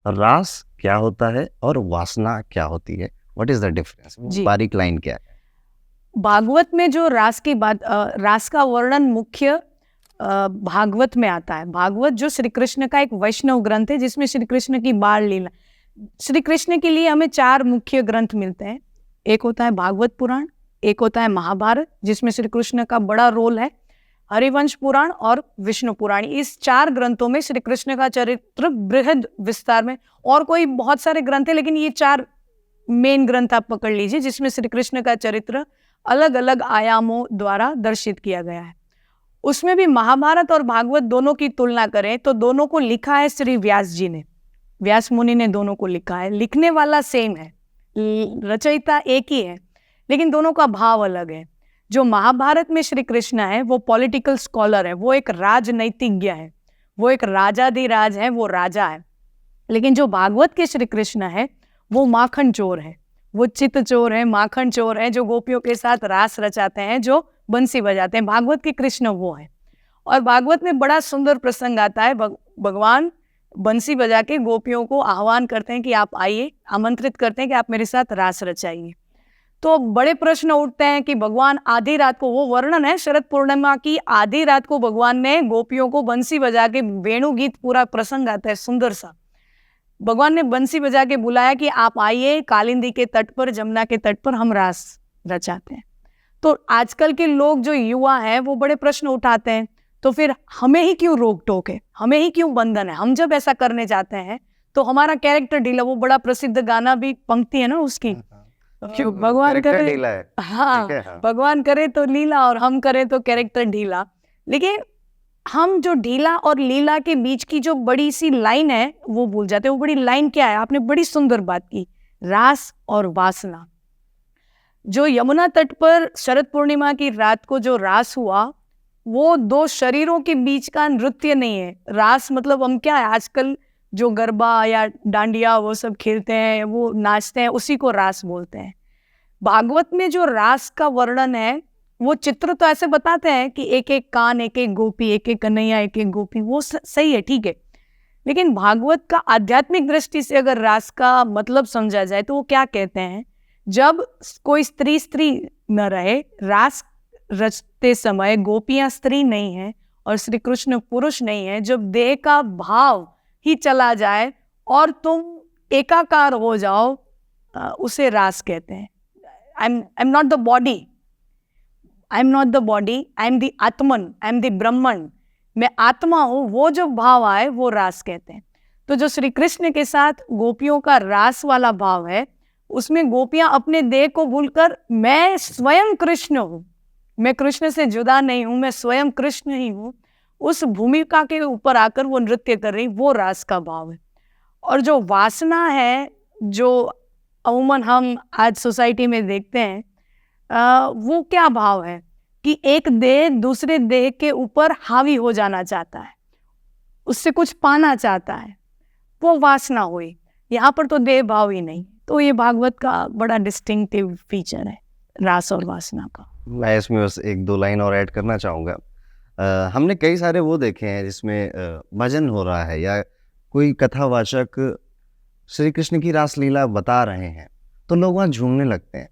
रास क्या होता है और वासना क्या होती है? What is the difference? जी, बारीक लाइन क्या है? भागवत में जो रास की बात रास का वर्णन मुख्य भागवत में आता है। भागवत जो श्री कृष्ण का एक वैष्णव ग्रंथ है जिसमें श्री कृष्ण की बाल लीला, श्री कृष्ण के लिए हमें 4 मुख्य ग्रंथ मिलते हैं। एक होता है भागवत पुराण, एक होता है महाभारत जिसमें श्री कृष्ण का बड़ा रोल है, हरिवंश पुराण और विष्णु पुराण। इस 4 ग्रंथों में श्री कृष्ण का चरित्र बृहद विस्तार में, और कोई बहुत सारे ग्रंथ है लेकिन ये 4 मेन ग्रंथ आप पकड़ लीजिए जिसमें श्री कृष्ण का चरित्र अलग अलग आयामों द्वारा दर्शित किया गया है। उसमें भी महाभारत और भागवत दोनों की तुलना करें तो दोनों को लिखा है श्री व्यास जी ने, व्यास मुनि ने दोनों को लिखा है। लिखने वाला सेम है, रचयिता एक ही है, लेकिन दोनों का भाव अलग है। जो महाभारत में श्री कृष्ण है वो पॉलिटिकल स्कॉलर है, वो एक राजनैतिज्ञ है, वो एक राजाधिराज है, वो राजा है। लेकिन जो भागवत के श्री कृष्ण है वो माखन चोर है, वो चित्त चोर है, माखन चोर है, जो गोपियों के साथ रास रचाते हैं, जो बंसी बजाते हैं। भागवत के कृष्ण वो है। और भागवत में बड़ा सुंदर प्रसंग आता है, भगवान बंसी बजा के गोपियों को आह्वान करते हैं कि आप आइए, आमंत्रित करते हैं कि आप मेरे साथ रास रचाइए। तो बड़े प्रश्न उठते हैं कि भगवान आधी रात को, वो वर्णन है शरद पूर्णिमा की, आधी रात को भगवान ने गोपियों को बंसी बजा के, वेणु गीत पूरा प्रसंग आता है सुंदर सा, भगवान ने बंसी बजा के बुलाया कि आप आइए, कालिंदी के तट पर, जमुना के तट पर हम रास रचाते हैं। तो आजकल के लोग जो युवा हैं वो बड़े प्रश्न उठाते हैं, तो फिर हमें ही क्यों रोक टोक है, हमें ही क्यों बंधन है? हम जब ऐसा करने जाते हैं तो हमारा कैरेक्टर ढीला, वो बड़ा प्रसिद्ध गाना भी पंक्ति है ना उसकी, क्यों भगवान कैरेक्टर करे, ढीला है। हाँ, ठीक है, हाँ। भगवान करे तो लीला और हम करें तो कैरेक्टर ढीला। लेकिन हम जो ढीला और लीला के बीच की जो बड़ी सी लाइन है वो भूल जाते हैं। वो बड़ी लाइन क्या है? आपने बड़ी सुंदर बात की, रास और वासना। जो यमुना तट पर शरद पूर्णिमा की रात को जो रास हुआ, वो 2 शरीरों के बीच का नृत्य नहीं है। रास मतलब हम क्या है, आजकल जो गरबा या डांडिया वो सब खेलते हैं, वो नाचते हैं, उसी को रास बोलते हैं। भागवत में जो रास का वर्णन है वो चित्र तो ऐसे बताते हैं कि एक एक कान, एक एक गोपी, एक एक कन्हैया, एक एक गोपी, वो सही है, ठीक है। लेकिन भागवत का आध्यात्मिक दृष्टि से अगर रास का मतलब समझा जाए तो वो क्या कहते हैं, जब कोई स्त्री स्त्री न रहे, रास रचते समय गोपियां स्त्री नहीं है और श्री कृष्ण पुरुष नहीं है, जब देह का भाव ही चला जाए और तुम एकाकार हो जाओ, उसे रास कहते हैं। I'm not the body, I am not the body, I am the Atman, I am the ब्रह्मन, मैं आत्मा हूं, वो जो भाव आए वो रास कहते हैं। तो जो श्री कृष्ण के साथ गोपियों का रास वाला भाव है, उसमें गोपियां अपने देह को भूलकर मैं स्वयं कृष्ण हूं, मैं कृष्ण से जुदा नहीं हूं, मैं स्वयं कृष्ण ही हूं, उस भूमिका के ऊपर आकर वो नृत्य कर रही, वो रास का भाव है। और जो वासना है, जो अमूमन हम आज सोसाइटी में देखते हैं, वो क्या भाव है कि एक देह दूसरे देह के ऊपर हावी हो जाना चाहता है, उससे कुछ पाना चाहता है, वो वासना हुई। यहाँ पर तो देह भाव ही नहीं। तो ये भागवत का बड़ा डिस्टिंक्टिव फीचर है, रास और वासना का। मैं इसमें बस 1-2 लाइन और ऐड करना चाहूँगा। हमने कई सारे वो देखे हैं जिसमें भजन हो रहा है या कोई कथावाचक श्री कृष्ण की रासलीला बता रहे हैं, तो लोग वहाँ झूमने लगते हैं,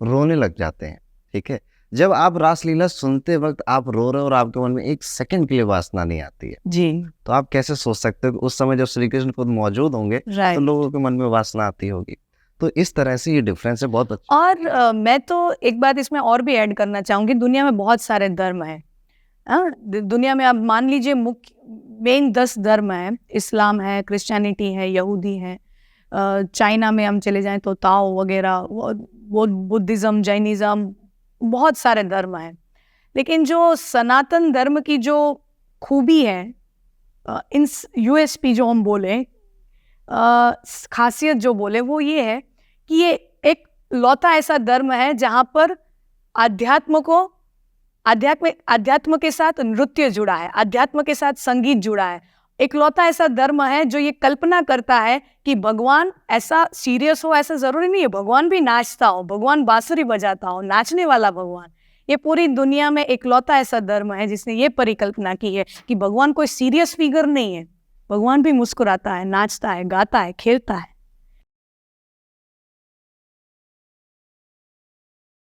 रोने लग जाते हैं, ठीक है? जब आप रासलीला सुनते वक़्त आप रो रहे हो और आपके मन में 1 सेकंड के लिए वासना नहीं आती है, जी, तो आप कैसे सोच सकते हो कि उस समय जब श्री कृष्ण खुद मौजूद होंगे, तो राइट। लोगों के मन में वासना आती होगी। तो इस तरह से ये डिफरेंस है, बहुत अच्छा। और मैं तो एक बात इसमें और भी ऐड करना चाहूँगी, दुनिया में बहुत सारे धर्म हैं। दुनिया में आप मान लीजिए मुख्य मेन 10 धर्म हैं, इस्लाम है, क्रिश्चियनिटी है, यहूदी है, चाइना में हम चले जाएं तो ताओ वगैरह, वो बुद्धिज़्म, जैनिज़्म, बहुत सारे धर्म हैं। लेकिन जो सनातन धर्म की जो खूबी है, इन यूएसपी जो हम बोले, खासियत जो बोले, वो ये है कि ये एक लौता ऐसा धर्म है जहाँ पर अध्यात्म के साथ नृत्य जुड़ा है, अध्यात्म के साथ संगीत जुड़ा है। एक लौता ऐसा धर्म है जो ये कल्पना करता है कि भगवान ऐसा सीरियस हो, ऐसा जरूरी नहीं है, भगवान भी नाचता हो, भगवान बांसुरी बजाता हो, नाचने वाला भगवान। ये पूरी दुनिया में एक लौता ऐसा धर्म है जिसने ये परिकल्पना की है कि भगवान कोई सीरियस फिगर नहीं है, भगवान भी मुस्कुराता है, नाचता है, गाता है, खेलता है।